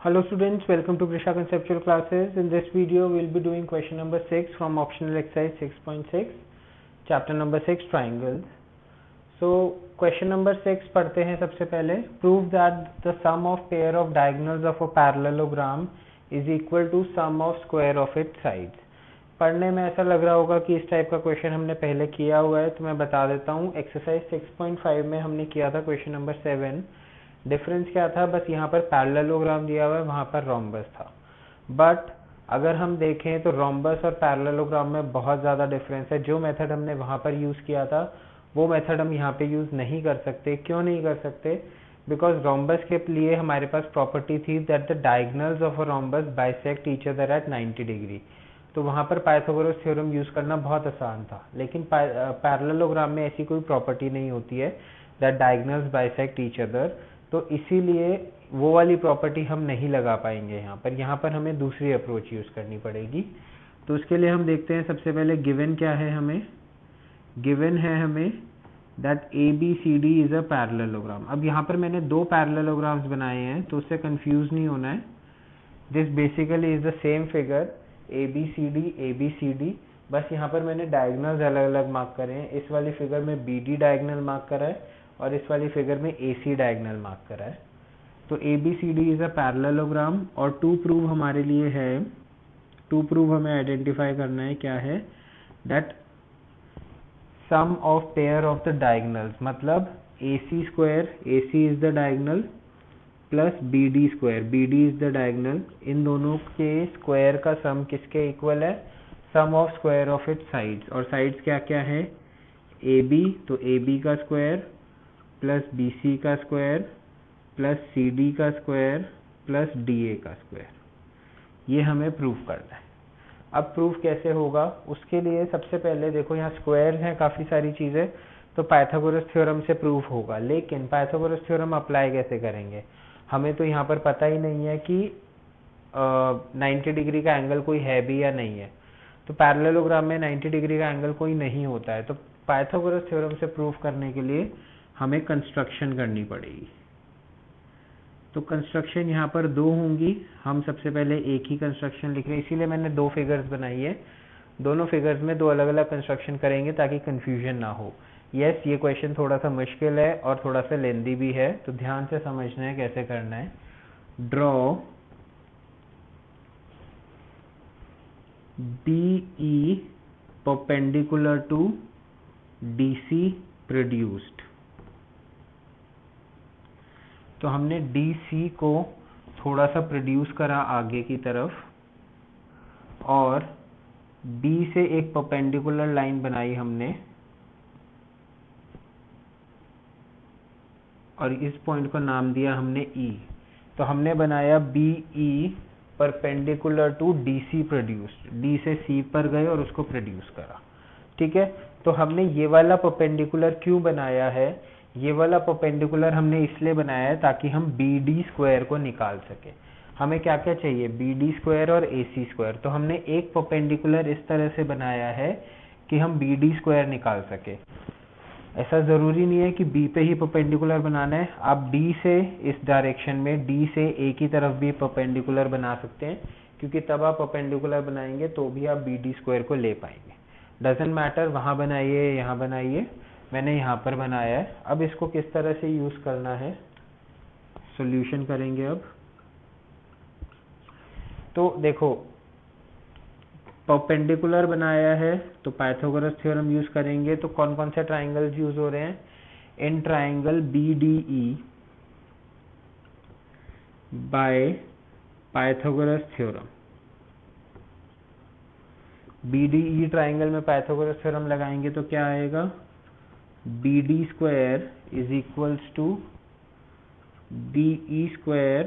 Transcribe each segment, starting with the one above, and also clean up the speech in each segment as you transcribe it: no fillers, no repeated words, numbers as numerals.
Hello students, welcome to Krisha Conceptual Classes. In this video, we'll be doing question number 6 from optional exercise 6.6, chapter number 6, triangles. So, question number 6 पढ़ते हैं सबसे पहले. Prove that the sum of pair of diagonals of a parallelogram is equal to sum of square of its sides. पढ़ने में ऐसा लग रहा होगा कि इस टाइप का क्वेश्चन हमने पहले किया हुआ है, तो मैं बता देता हूँ. एक्सरसाइज 6.5 में हमने किया था क्वेश्चन नंबर 7. डिफरेंस क्या था, बस यहाँ पर पैरेललोग्राम दिया हुआ है, वहाँ पर रोम्बस था. बट अगर हम देखें तो रोम्बस और पैरेललोग्राम में बहुत ज़्यादा डिफरेंस है. जो मेथड हमने वहाँ पर यूज़ किया था वो मेथड हम यहाँ पे यूज़ नहीं कर सकते. क्यों नहीं कर सकते? बिकॉज रोम्बस के लिए हमारे पास प्रॉपर्टी थी that the diagonals of a rhombus bisect each other at 90 degree. तो वहाँ पर पाइथागोरस थ्योरम यूज़ करना बहुत आसान था. लेकिन पैरेललोग्राम में ऐसी कोई प्रॉपर्टी नहीं होती है that diagonals bisect each other. तो इसीलिए वो वाली प्रॉपर्टी हम नहीं लगा पाएंगे यहाँ पर हमें दूसरी अप्रोच यूज़ करनी पड़ेगी. तो उसके लिए हम देखते हैं सबसे पहले गिवन क्या है. हमें गिवन है हमें that ABCD is a parallelogram. अब यहाँ पर मैंने दो पैरेललोग्राम्स बनाए हैं, तो उससे कंफ्यूज नहीं होना है. This basically is the same figure ABCD. बस यहाँ पर मैंने डायगोनल्स अलग अलग मार्क करे हैं. इस वाली फिगर में BD डायगोनल मार्क करा है और इस वाली फिगर में AC डायगोनल मार्क करा है. तो ABCD इज अ पैरेललोग्राम. और टू प्रूव हमारे लिए है, टू प्रूव हमें आइडेंटिफाई करना है क्या है, that sum of pair of the diagonals, मतलब AC square, AC is the diagonal, plus BD square, BD is the diagonal. इन दोनों के स्क्वायर का सम किसके इक्वल है? Sum of square of its sides. और साइड्स क्या क्या है? AB, तो AB का स्क्वायर प्लस BC का स्क्वायर प्लस CD का स्क्वायर प्लस DA का स्क्वायर. ये हमें प्रूव करना है. अब प्रूफ कैसे होगा? उसके लिए सबसे पहले देखो यहाँ स्क्वायर हैं काफ़ी सारी चीज़ें, तो पाइथागोरस थ्योरम से प्रूफ होगा. लेकिन पाइथागोरस थ्योरम अप्लाई कैसे करेंगे? हमें तो यहाँ पर पता ही नहीं है कि 90 डिग्री का एंगल कोई है भी या नहीं है. तो पैरेललोग्राम में 90 डिग्री का एंगल कोई नहीं होता है. तो पाइथागोरस थ्योरम से प्रूफ करने के लिए हमें कंस्ट्रक्शन करनी पड़ेगी. तो कंस्ट्रक्शन यहाँ पर दो होंगी. हम सबसे पहले एक ही कंस्ट्रक्शन लिख रहे हैं, इसीलिए मैंने दो फिगर्स बनाई है. दोनों फिगर्स में दो अलग अलग कंस्ट्रक्शन करेंगे ताकि कंफ्यूजन ना हो. यस, ये क्वेश्चन थोड़ा सा मुश्किल है और थोड़ा सा लेंदी भी है, तो ध्यान से समझना है कैसे करना है. Draw DE perpendicular to DC produced. तो हमने DC को थोड़ा सा प्रोड्यूस करा आगे की तरफ और B से एक परपेंडिकुलर लाइन बनाई हमने और इस पॉइंट को नाम दिया हमने E. तो हमने बनाया BE perpendicular to DC produced. D से C पर गए और उसको प्रोड्यूस करा. ठीक है. तो हमने ये वाला परपेंडिकुलर क्यों बनाया है? ये वाला परपेंडिकुलर हमने इसलिए बनाया है ताकि हम BD स्क्वायर को निकाल सके. हमें क्या क्या चाहिए? BD स्क्वायर और AC स्क्वायर. तो हमने एक परपेंडिकुलर इस तरह से बनाया है कि हम BD स्क्वायर निकाल सके. ऐसा ज़रूरी नहीं है कि B पे ही परपेंडिकुलर बनाना है. आप D से इस डायरेक्शन में, D से A की तरफ भी परपेंडिकुलर बना सकते हैं, क्योंकि तब आप परपेंडिकुलर बनाएंगे तो भी आप BD स्क्वायर को ले पाएंगे. डजेंट मैटर, वहाँ बनाइए यहाँ बनाइए, मैंने यहाँ पर बनाया है. अब इसको किस तरह से यूज़ करना है, सॉल्यूशन करेंगे अब. तो देखो, परपेंडिकुलर बनाया है तो पाइथागोरस थ्योरम यूज़ करेंगे. तो कौन कौन से ट्राइंगल्स यूज़ हो रहे हैं? In triangle BDE by Pythagoras theorem. BDE triangle में पाइथागोरस थ्योरम लगाएंगे तो क्या आएगा? BD square is equals to DE square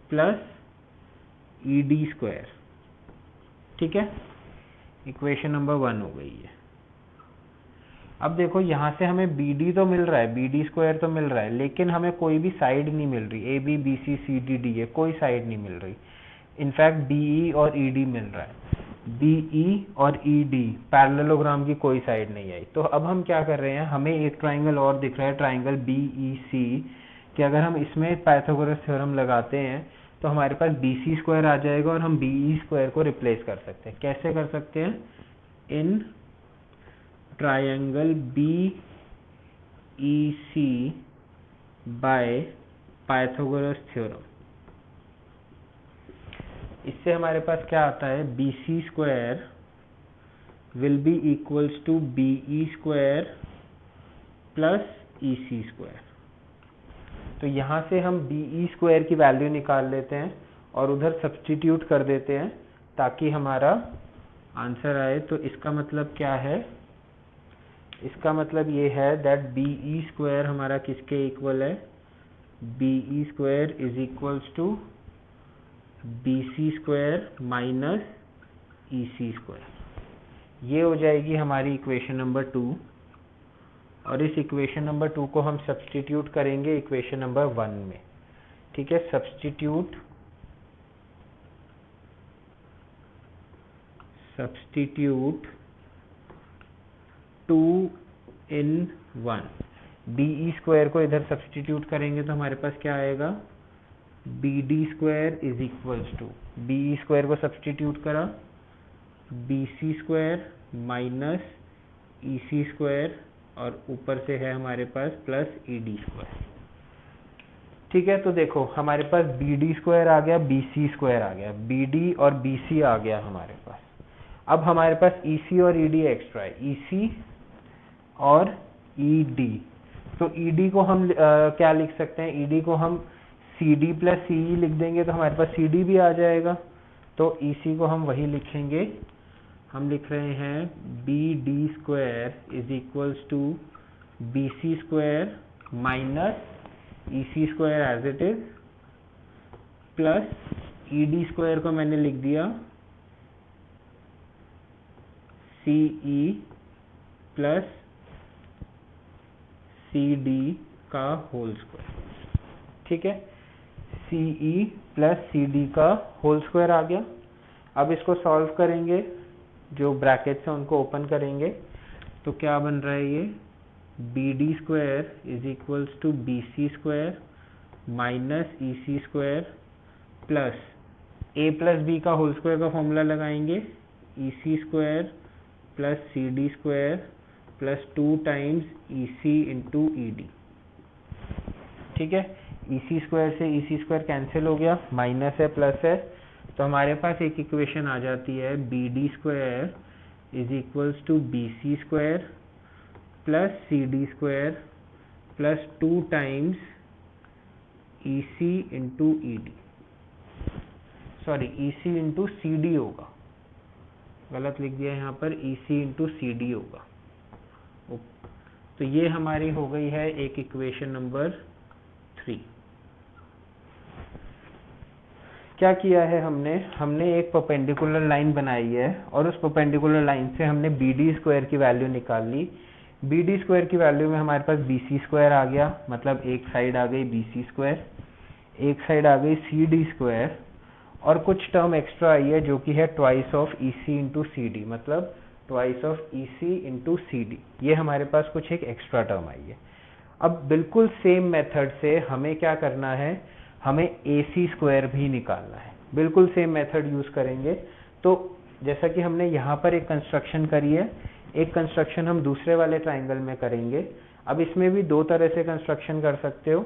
plus ED square. ठीक है, इक्वेशन नंबर 1 हो गई है. अब देखो यहाँ से हमें BD तो मिल रहा है, BD स्क्वायर तो मिल रहा है, लेकिन हमें कोई भी साइड नहीं मिल रही. AB BC CD DA कोई साइड नहीं मिल रही. इनफैक्ट DE और ED मिल रहा है. BE और ED पैरेललोग्राम की कोई साइड नहीं आई. तो अब हम क्या कर रहे हैं, हमें एक ट्राइंगल और दिख रहा है, ट्राइंगल BEC, कि अगर हम इसमें पाइथागोरस थ्योरम लगाते हैं तो हमारे पास BC स्क्वायर आ जाएगा और हम BE स्क्वायर को रिप्लेस कर सकते हैं। कैसे कर सकते हैं? In triangle BEC by Pythagoras theorem. इससे हमारे पास क्या आता है? BC square will be equals to BE square plus EC square. तो यहाँ से हम BE स्क्वायर की वैल्यू निकाल लेते हैं और उधर सब्स्टिट्यूट कर देते हैं ताकि हमारा आंसर आए। तो इसका मतलब क्या है? इसका मतलब ये है दैट BE स्क्वायर हमारा किसके इक्वल है? BE square is equals to BC square minus EC square. ये हो जाएगी हमारी इक्वेशन नंबर 2 और इस इक्वेशन नंबर 2 को हम सब्स्टिट्यूट करेंगे इक्वेशन नंबर 1 में। ठीक है, सब्स्टिट्यूट 2 in 1। BE स्क्वायर को इधर सब्स्टिट्यूट करेंगे तो हमारे पास क्या आएगा? BD square is equals to, BE square को सब्स्टिट्यूट करा, BC square minus EC square और ऊपर से है हमारे पास प्लस ED स्क्वायर। ठीक है, तो देखो हमारे पास BD स्क्वायर आ गया, BC स्क्वायर आ गया, BD और BC आ गया हमारे पास। अब हमारे पास EC और ED एक्स्ट्रा है, EC और ED। तो ED को हम क्या लिख सकते हैं? ED को हम CD प्लस CE लिख देंगे तो हमारे पास CD भी आ जाएगा। तो EC को हम वही लिखेंगे, हम लिख रहे हैं BD square is equals to BC square minus EC square as it is plus ED square को मैंने लिख दिया CE प्लस CD का होल स्क्वायर। ठीक है, CE प्लस CD का होल स्क्वायर आ गया। अब इसको सॉल्व करेंगे, जो ब्रैकेट्स हैं उनको ओपन करेंगे तो क्या बन रहा है? ये BD square is equals to BC square minus EC square plus A plus B का होल स्क्वायर का फॉर्मूला लगाएंगे, EC square plus CD square plus 2 times EC into ED। ठीक है, EC स्क्वायर से EC स्क्वायर कैंसिल हो गया, minus है plus है, तो हमारे पास एक इक्वेशन आ जाती है BD square is equals to BC square plus CD square plus 2 times EC into ED। Sorry, EC into CD होगा, गलत लिख दिया यहाँ पर, EC इंटू CD होगा। तो ये हमारी हो गई है एक इक्वेशन नंबर 3। क्या किया है हमने एक परपेंडिकुलर लाइन बनाई है और उस परपेंडिकुलर लाइन से हमने BD स्क्वायर की वैल्यू निकाल ली। BD स्क्वायर की वैल्यू में हमारे पास BC स्क्वायर आ गया, मतलब एक साइड आ गई BC स्क्वायर, एक साइड आ गई CD स्क्वायर और कुछ टर्म एक्स्ट्रा आई है जो कि है twice of EC into CD, मतलब twice of EC into CD। ये हमारे पास कुछ एक एक्स्ट्रा टर्म आई है। अब बिल्कुल सेम मेथड से हमें क्या करना है? हमें AC स्क्वायर भी निकालना है। बिल्कुल सेम मेथड यूज करेंगे। तो जैसा कि हमने यहाँ पर एक कंस्ट्रक्शन करी है, एक कंस्ट्रक्शन हम दूसरे वाले ट्राइंगल में करेंगे। अब इसमें भी दो तरह से कंस्ट्रक्शन कर सकते हो।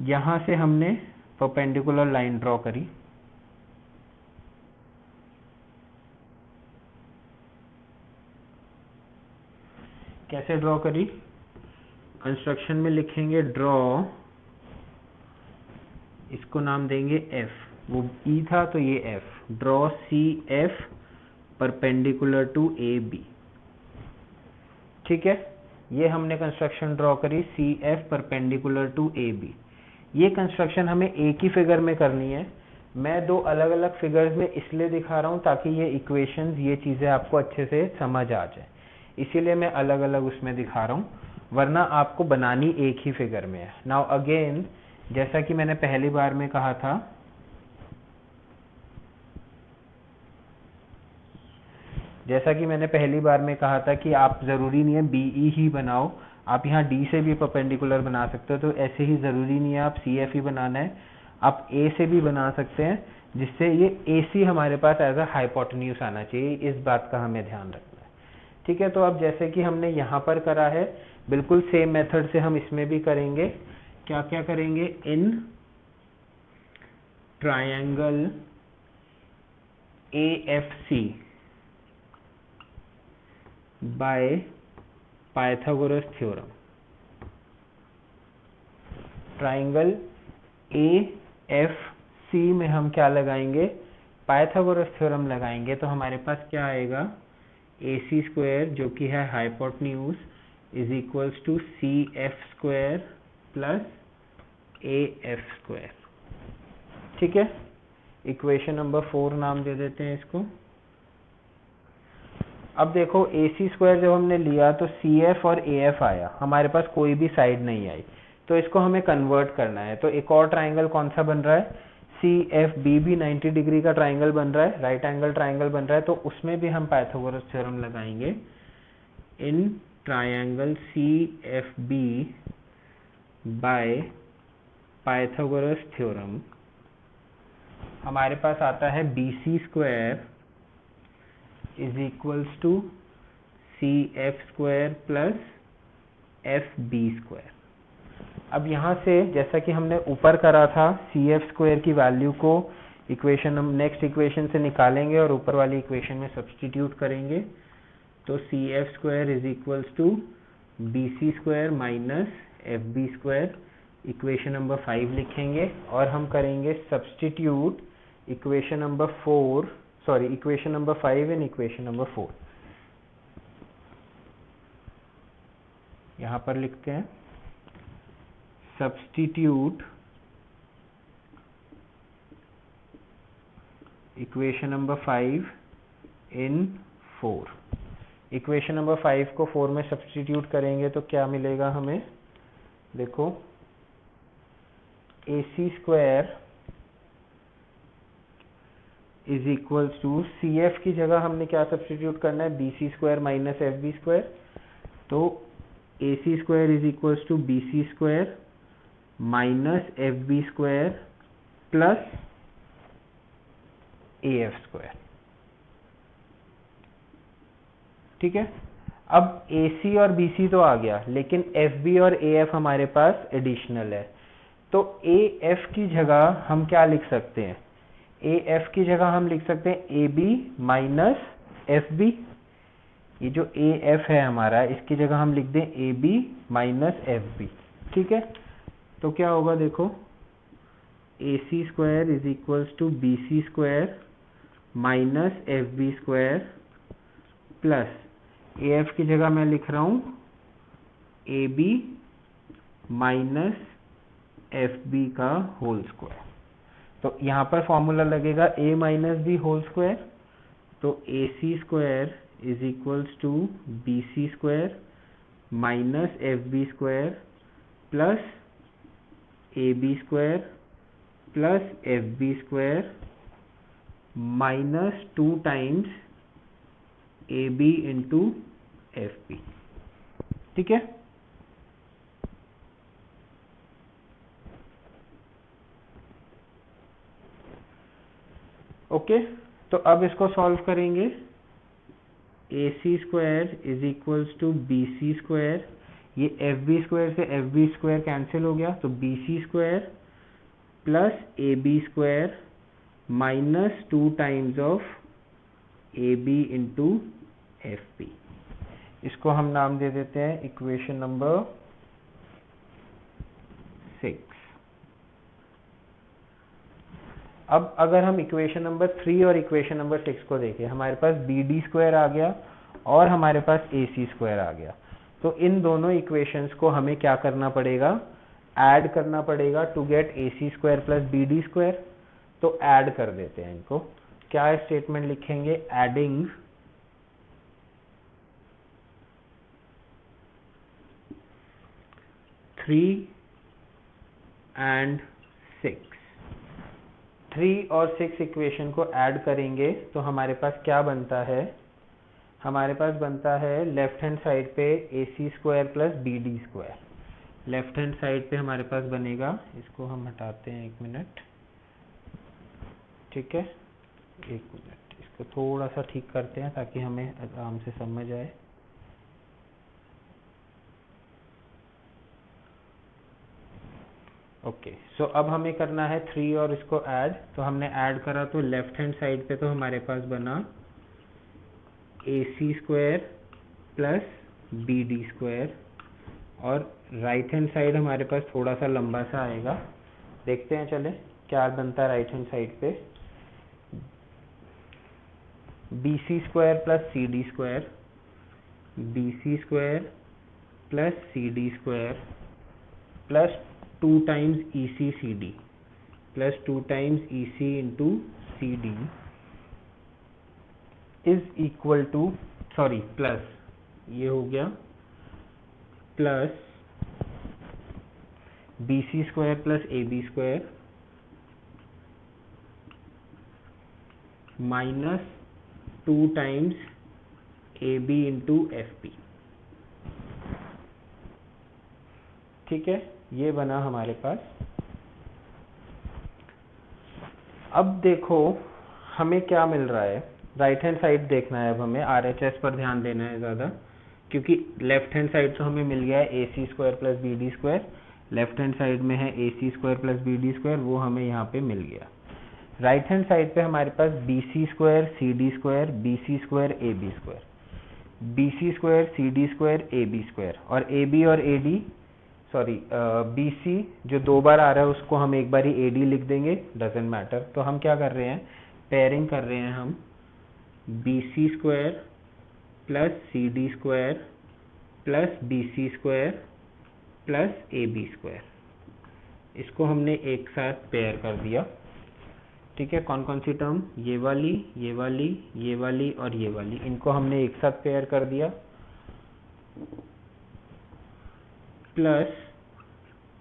यहाँ से हमने परपेंडिकुलर लाइन ड्रॉ करी, कैसे ड्रॉ करी? कंस्ट्रक्शन में लिखेंगे ड्रॉ, इसको नाम देंगे F, वो E था तो ये F, draw CF perpendicular to AB। ठीक है, ये हमने कंस्ट्रक्शन ड्रॉ करी CF परपेंडिकुलर टू AB। ये कंस्ट्रक्शन हमें एक ही फिगर में करनी है। मैं दो अलग अलग फिगर्स में इसलिए दिखा रहा हूँ ताकि ये इक्वेशंस, ये चीज़ें आपको अच्छे से समझ आ जाए, इसीलिए मैं अलग अलग उसमें दिखा रहा हूँ, वरना आपको बनानी एक ही फिगर में है। नाउ अगेन, जैसा कि मैंने पहली बार में कहा था, कि आप ज़रूरी नहीं है BE ही बनाओ, आप यहाँ D से भी परपेंडिकुलर बना सकते हो। तो ऐसे ही ज़रूरी नहीं है आप CF ही बनाना है, आप ए से भी बना सकते हैं, जिससे ये AC हमारे पास एज अ हाइपोटेन्यूज आना चाहिए, इस बात का हमें ध्यान रखना है। ठीक है, तो अब जैसे कि हमने यहाँ पर करा है, बिल्कुल सेम मेथड से हम इसमें भी करेंगे। क्या क्या करेंगे? In triangle AFC bye Pythagoras theorem, triangle AFC में हम क्या लगाएंगे? पाइथागोरस थ्योरम लगाएंगे। तो हमारे पास क्या आएगा? AC स्क्वायर जो कि है hypotenuse is equals to CF square plus AF square. ठीक है, इक्वेशन नंबर 4 नाम दे देते हैं इसको। अब देखो AC स्क्वायर जब हमने लिया तो CF और AF आया, हमारे पास कोई भी साइड नहीं आई, तो इसको हमें कन्वर्ट करना है। तो एक और ट्राइंगल कौन सा बन रहा है? CFB भी 90 डिग्री का ट्राइंगल बन रहा है, राइट एंगल ट्राइंगल बन रहा है, तो उसमें भी हम पाइथागोरस थ्योरम लगाएंगे। In triangle CFB by Pythagoras theorem हमारे पास आता है BC square is equals to CF square plus FB square. अब यहाँ से जैसा कि हमने ऊपर करा था, CF स्क्वायर की वैल्यू को इक्वेशन हम नेक्स्ट इक्वेशन से निकालेंगे और ऊपर वाली इक्वेशन में सब्स्टिट्यूट करेंगे। तो CF square is equals to BC square minus FB square, equation number 5 लिखेंगे और हम करेंगे substitute equation number 5 in equation number 4। यहाँ पर लिखते हैं substitute equation number 5 in 4। Equation number 5 को 4 में सब्स्टिट्यूट करेंगे तो क्या मिलेगा हमें? देखो AC square is equals to CF की जगह हमने क्या सब्स्टिट्यूट करना है? BC square minus FB square. तो AC square is equals to BC square minus FB square plus AF square. ठीक है, अब AC और BC तो आ गया, लेकिन FB और AF हमारे पास एडिशनल है। तो AF की जगह हम क्या लिख सकते हैं? AF की जगह हम लिख सकते हैं AB माइनस FB। ये जो AF है हमारा, इसकी जगह हम लिख दें AB माइनस FB। ठीक है, तो क्या होगा? देखो AC square is equals to BC square minus FB square plus AF की जगह मैं लिख रहा हूं AB माइनस FB का होल स्क्वायर। तो यहाँ पर फॉर्मूला लगेगा A minus B whole square. तो AC square is equals to BC square minus FB square plus AB square plus FB square minus 2 times AB into FB। ठीक है, okay. तो अब इसको सॉल्व करेंगे। AC square is equals to BC square, ये FB square से FB square cancel हो गया, तो BC square plus AB square minus 2 times of AB into FB। इसको हम नाम दे देते हैं इक्वेशन नंबर 6। अब अगर हम इक्वेशन नंबर 3 और इक्वेशन नंबर 6 को देखें, हमारे पास BD स्क्वायर आ गया और हमारे पास AC स्क्वायर आ गया। तो इन दोनों इक्वेशंस को हमें क्या करना पड़ेगा? ऐड करना पड़ेगा to get AC square plus BD square. तो ऐड कर देते हैं इनको। क्या स्टेटमेंट लिखेंगे? Adding three and 6। 3 और 6 इक्वेशन को ऐड करेंगे तो हमारे पास क्या बनता है? हमारे पास बनता है लेफ्ट हैंड साइड पे AC square plus BD square. Left hand side पे हमारे पास बनेगा, इसको हम हटाते हैं 1 मिनट। ठीक है, एक मिनट, इसको थोड़ा सा ठीक करते हैं ताकि हमें आराम से समझ आए। ओके, सो अब हमें करना है 3 और इसको ऐड। तो हमने ऐड करा तो लेफ्ट हैंड साइड पे तो हमारे पास बना AC square plus BD square, और राइट हैंड साइड हमारे पास थोड़ा सा लंबा सा आएगा। देखते हैं चले क्या बनता है राइट हैंड साइड पे। BC square plus CD square, BC square plus CD square plus 2 times EC CD plus 2 times EC into CD is equal to, sorry plus, ये हो गया plus BC square plus AB square minus 2 times AB into FB। ठीक है, ये बना हमारे पास। अब देखो हमें क्या मिल रहा है, राइट हैंड साइड देखना है। अब हमें RHS पर ध्यान देना है ज़्यादा, क्योंकि लेफ्ट हैंड साइड तो हमें मिल गया है AC square plus BD square, left hand side में है AC square plus BD square, वो हमें यहाँ पे मिल गया। राइट हैंड साइड पे हमारे पास BC square CD square, BC square AB square, BC square CD square AB square, और AB और AD, सॉरी BC जो 2 बार आ रहा है उसको हम एक बार ही AD लिख देंगे, डजेंट मैटर। तो हम क्या कर रहे हैं, पेयरिंग कर रहे हैं हम BC square plus CD square plus BC square plus AB square, इसको हमने एक साथ पेयर कर दिया। ठीक है, कौन कौन सी टर्म, ये वाली, ये वाली, ये वाली और ये वाली, इनको हमने एक साथ पेयर कर दिया, plus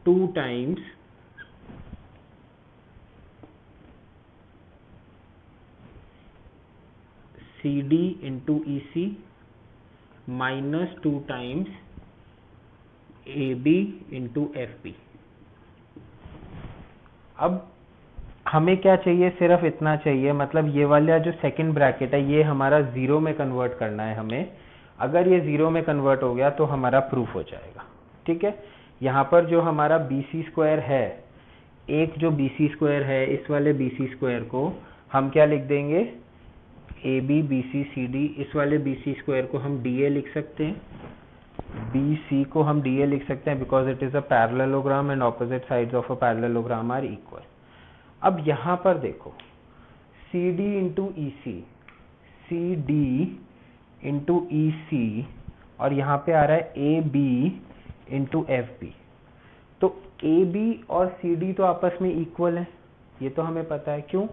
2 times CD into EC minus 2 times AB into FB। अब हमें क्या चाहिए, सिर्फ इतना चाहिए, मतलब ये वाला जो सेकंड ब्रैकेट है ये हमारा 0 में कन्वर्ट करना है हमें। अगर ये 0 में कन्वर्ट हो गया तो हमारा प्रूफ हो जाएगा। ठीक है, यहाँ पर जो हमारा BC स्क्वायर है, एक जो BC स्क्वायर है, इस वाले BC स्क्वायर को हम क्या लिख देंगे, AB BC CD, इस वाले BC स्क्वायर को हम DA लिख सकते हैं, BC को हम DA लिख सकते हैं because it is a parallelogram and opposite sides of a parallelogram are equal. अब यहाँ पर देखो CD into EC, CD into EC, और यहाँ पे आ रहा है AB इंटू FB। तो AB और CD तो आपस में इक्वल है, ये तो हमें पता है। क्यों,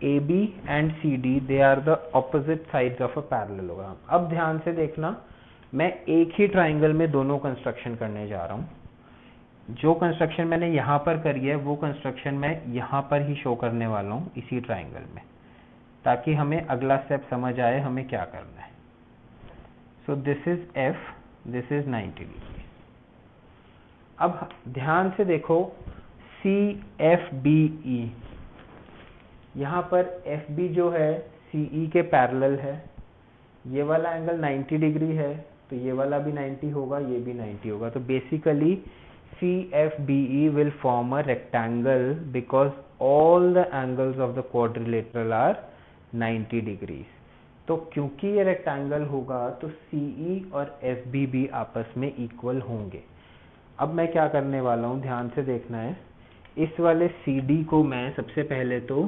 AB and CD they are the opposite sides of a parallelogram. अब ध्यान से देखना, मैं एक ही ट्राइंगल में दोनों कंस्ट्रक्शन करने जा रहा हूँ। जो कंस्ट्रक्शन मैंने यहाँ पर करी है वो कंस्ट्रक्शन मैं यहाँ पर ही शो करने वाला हूँ इसी ट्राइंगल में, ताकि हमें अगला स्टेप समझ आए हमें क्या करना है। So this is F, this is 90 degree. अब ध्यान से देखो CFDE, यहाँ पर FB जो है CE के पैरेलल है, ये वाला एंगल 90 डिग्री है तो ये वाला भी 90 होगा, ये भी 90 होगा। तो basically CFDE will form a rectangle because all the angles of the quadrilateral are 90 degrees. तो क्योंकि ये रेक्टेंगल होगा तो CE और FB भी आपस में इक्वल होंगे। अब मैं क्या करने वाला हूँ, ध्यान से देखना है। इस वाले CD को मैं सबसे पहले तो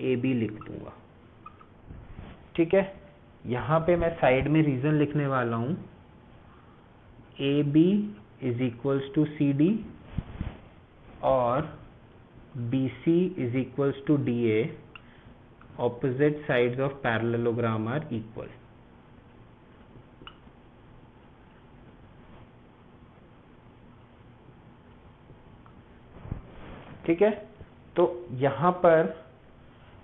AB लिख दूंगा। ठीक है, यहाँ पे मैं साइड में रीजन लिखने वाला हूँ, AB is equals to CD और BC is equals to DA, opposite sides of parallelogram are equal. ठीक है, तो यहाँ पर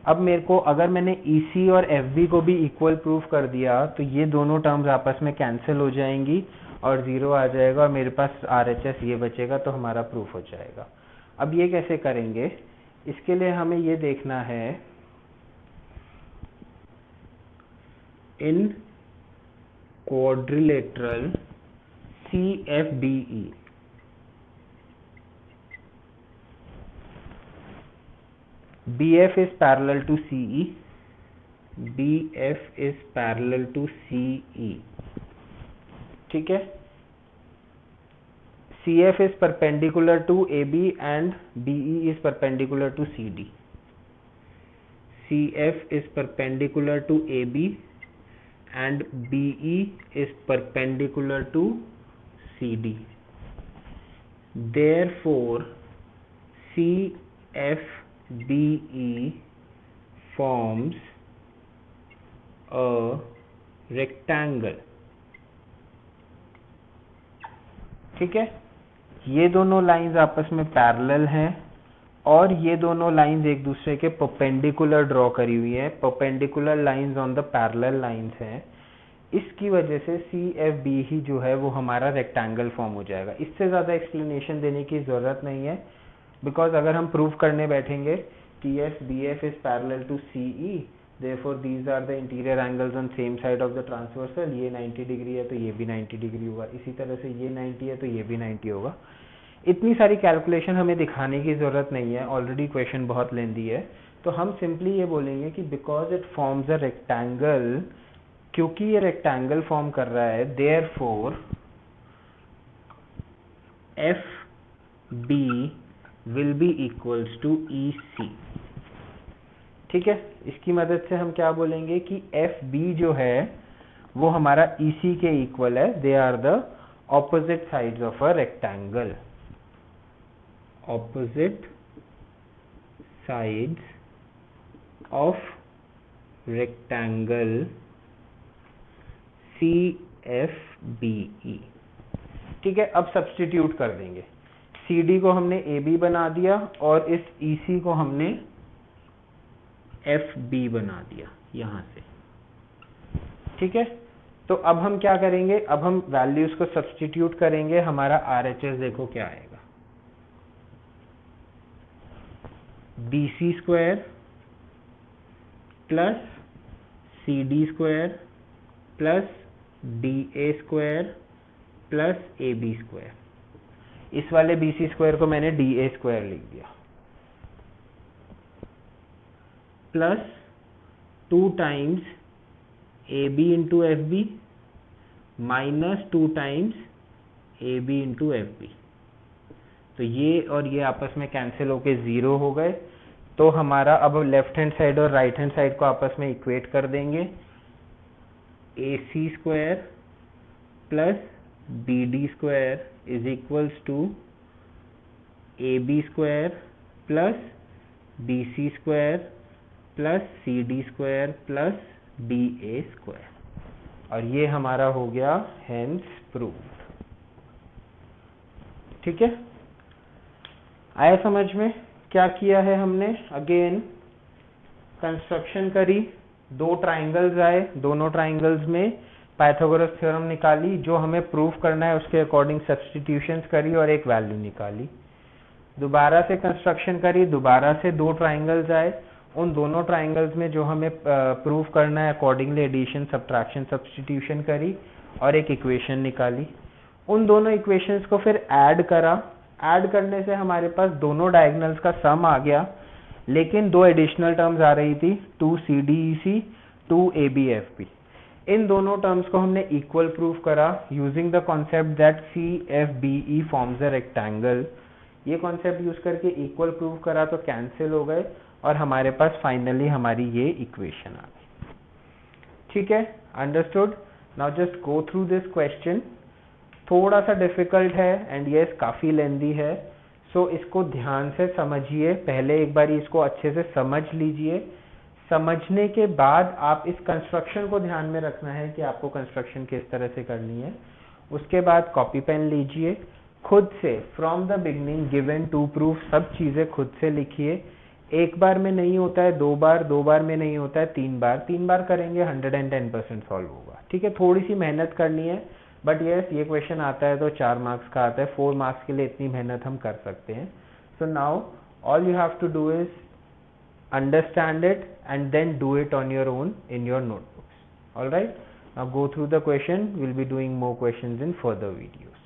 अब मेरे को, अगर मैंने EC और FB को भी इक्वल प्रूफ कर दिया तो ये दोनों टर्म्स आपस में कैंसिल हो जाएंगी और 0 आ जाएगा और मेरे पास RHS ये बचेगा, तो हमारा प्रूफ हो जाएगा। अब ये कैसे करेंगे, इसके लिए हमें ये देखना है in quadrilateral CFBE. BF is parallel to CE. BF is parallel to CE. ठीक है. CF is perpendicular to AB and BE is perpendicular to CD. CF is perpendicular to AB and BE is perpendicular to CD. Therefore, CFBE forms a rectangle. ठीक है. ये दोनों lines आपस में parallel हैं और ये दोनों लाइंस एक दूसरे के परपेंडिकुलर ड्रॉ करी हुई है. Perpendicular lines on the parallel lines हैं. इसकी वजह से CFB ही जो है वो हमारा रेक्टेंगल फॉर्म हो जाएगा. इससे ज़्यादा एक्सप्लेनेशन देने की ज़रूरत नहीं है, बिकॉज अगर हम प्रूव करने बैठेंगे कि yes BF is parallel to CE, therefore these are the interior angles on same side of the transversal. ये 90 डिग्री है तो ये भी 90 डिग्री होगा, इसी तरह से ये 90 है तो ये भी 90 होगा. इतनी सारी कैलकुलेशन हमें दिखाने की ज़रूरत नहीं है, ऑलरेडी क्वेश्चन बहुत लेंदी है. तो हम सिंपली ये बोलेंगे कि because it forms a rectangle, क्योंकि ये रेक्टेंगल फॉर्म कर रहा है, therefore FB will be equals to EC. ठीक है. इसकी मदद से हम क्या बोलेंगे कि FB जो है वो हमारा EC के इक्वल है. They are the opposite sides of a rectangle. Opposite sides of rectangle CFBE. ठीक है. अब सब्स्टिट्यूट कर देंगे. CD को हमने AB बना दिया और इस EC को हमने FB बना दिया यहां से. ठीक है. तो अब हम क्या करेंगे, अब हम वैल्यूज को सब्स्टिट्यूट करेंगे. हमारा RHS देखो क्या आएगा, BC square plus CD square plus DA square plus AB square. इस वाले BC स्क्वायर को मैंने DA स्क्वायर लिख दिया, plus 2 times AB into FB minus 2 times AB into FB. तो ये और ये आपस में कैंसिल होके 0 हो गए. तो हमारा अब लेफ्ट हैंड साइड और राइट हैंड साइड को आपस में इक्वेट कर देंगे. AC square plus BD square is equals to AB square plus BC square plus CD square plus DA square. और ये हमारा हो गया हेंस प्रूव्ड. ठीक है. आया समझ में क्या किया है हमने. अगेन कंस्ट्रक्शन करी, 2 ट्राइंगल्स आए, दोनों ट्राइंगल्स में पाइथागोरस थ्योरम निकाली, जो हमें प्रूफ करना है उसके अकॉर्डिंग सब्स्टिट्यूशंस करी और एक वैल्यू निकाली. दोबारा से कंस्ट्रक्शन करी, दोबारा से 2 ट्राइंगल्स आए, उन दोनों ट्राइंगल्स में जो हमें प्रूफ करना है अकॉर्डिंगली एडिशन सब्ट्रैक्शन सब्स्टिट्यूशन करी और एक इक्वेशन निकाली. उन दोनों इक्वेशंस को फिर ऐड करा. ऐड करने से हमारे पास दोनों डायगोनल्स का सम आ गया, लेकिन 2 एडिशनल टर्म्स आ रही थी, 2CDEC 2ABFB. इन दोनों टर्म्स को हमने इक्वल प्रूफ करा using the concept that CFBE forms a rectangle. ये कॉन्सेप्ट यूज करके इक्वल प्रूफ करा तो कैंसिल हो गए और हमारे पास फाइनली हमारी ये इक्वेशन आ गई. ठीक है. Understood. Now just go through this question. थोड़ा सा डिफिकल्ट है एंड यस काफी लेंदी है, सो इसको ध्यान से समझिए. पहले एक बार इसको अच्छे से समझ लीजिए. समझने के बाद आप इस कंस्ट्रक्शन को ध्यान में रखना है कि आपको कंस्ट्रक्शन किस तरह से करनी है. उसके बाद कॉपी पेन लीजिए, खुद से from the beginning given to proof सब चीजें खुद से लिखिए. एक बार में नहीं होता है, 2 बार, 2 बार में नहीं होता है, 3 बार. 3 बार करेंगे 110% सॉल्व होगा. ठीक है. थोड़ी सी मेहनत करनी है, बट यस ये क्वेश्चन आता है तो 4 मार्क्स का आता है. 4 मार्क्स के लिए इतनी मेहनत हम कर सकते हैं. So now all you have to do is understand it and then do it on your own in your notebooks. Alright, now go through the question. We'll be doing more questions in further videos.